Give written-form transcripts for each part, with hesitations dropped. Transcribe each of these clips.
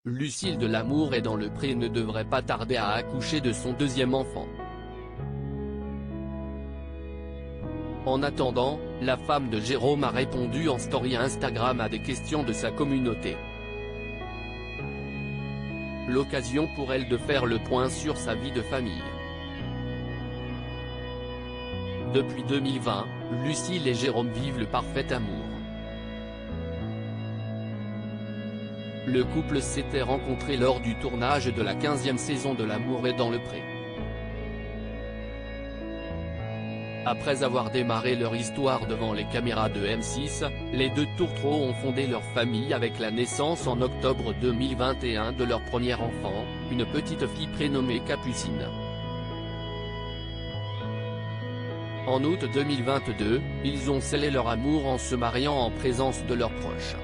Lucille de Lamour est dans le pré ne devrait pas tarder à accoucher de son deuxième enfant. En attendant, la femme de Jérôme a répondu en story Instagram à des questions de sa communauté. L'occasion pour elle de faire le point sur sa vie de famille. Depuis 2020, Lucille et Jérôme vivent le parfait amour. Le couple s'était rencontré lors du tournage de la 15e saison de L'amour est dans le pré. Après avoir démarré leur histoire devant les caméras de M6, les deux tourtereaux ont fondé leur famille avec la naissance en octobre 2021 de leur premier enfant, une petite fille prénommée Capucine. En août 2022, ils ont scellé leur amour en se mariant en présence de leurs proches.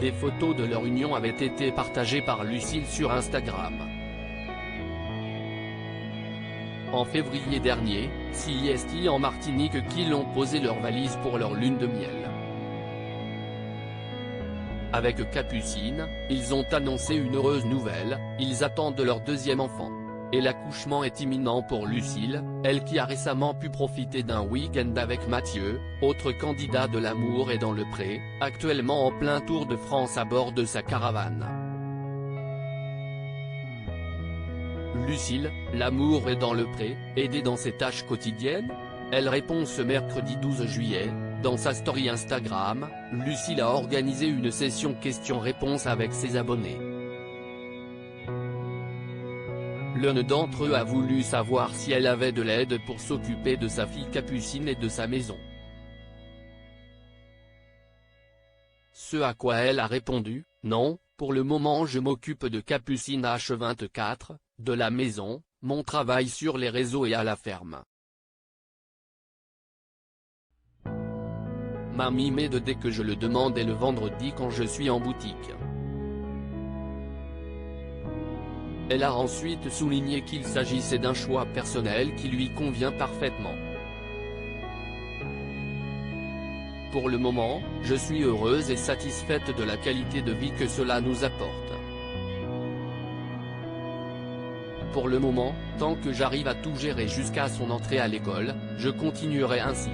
Des photos de leur union avaient été partagées par Lucille sur Instagram. En février dernier, CIST en Martinique qu'ils ont posé leurs valises pour leur lune de miel. Avec Capucine, ils ont annoncé une heureuse nouvelle, ils attendent leur deuxième enfant. Et l'accouchement est imminent pour Lucille, elle qui a récemment pu profiter d'un week-end avec Mathieu, autre candidat de L'amour est dans le pré, actuellement en plein tour de France à bord de sa caravane. Lucille, L'amour est dans le pré, aidée dans ses tâches quotidiennes? Elle répond ce mercredi 12 juillet, dans sa story Instagram, Lucille a organisé une session questions-réponses avec ses abonnés. L'un d'entre eux a voulu savoir si elle avait de l'aide pour s'occuper de sa fille Capucine et de sa maison. Ce à quoi elle a répondu, non, pour le moment je m'occupe de Capucine H24, de la maison, mon travail sur les réseaux et à la ferme. Mamie m'aide dès que je le demande et le vendredi quand je suis en boutique. Elle a ensuite souligné qu'il s'agissait d'un choix personnel qui lui convient parfaitement. Pour le moment, je suis heureuse et satisfaite de la qualité de vie que cela nous apporte. Pour le moment, tant que j'arrive à tout gérer jusqu'à son entrée à l'école, je continuerai ainsi.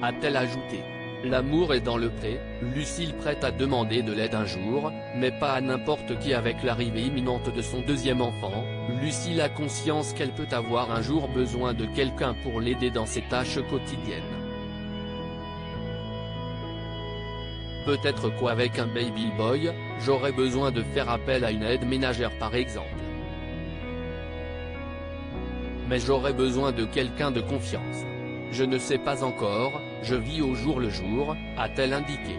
A-t-elle ajouté. L'amour est dans le pré, Lucille prête à demander de l'aide un jour, mais pas à n'importe qui. Avec l'arrivée imminente de son deuxième enfant, Lucille a conscience qu'elle peut avoir un jour besoin de quelqu'un pour l'aider dans ses tâches quotidiennes. Peut-être qu'avec un baby boy, j'aurais besoin de faire appel à une aide ménagère par exemple. Mais j'aurais besoin de quelqu'un de confiance. Je ne sais pas encore, je vis au jour le jour, a-t-elle indiqué.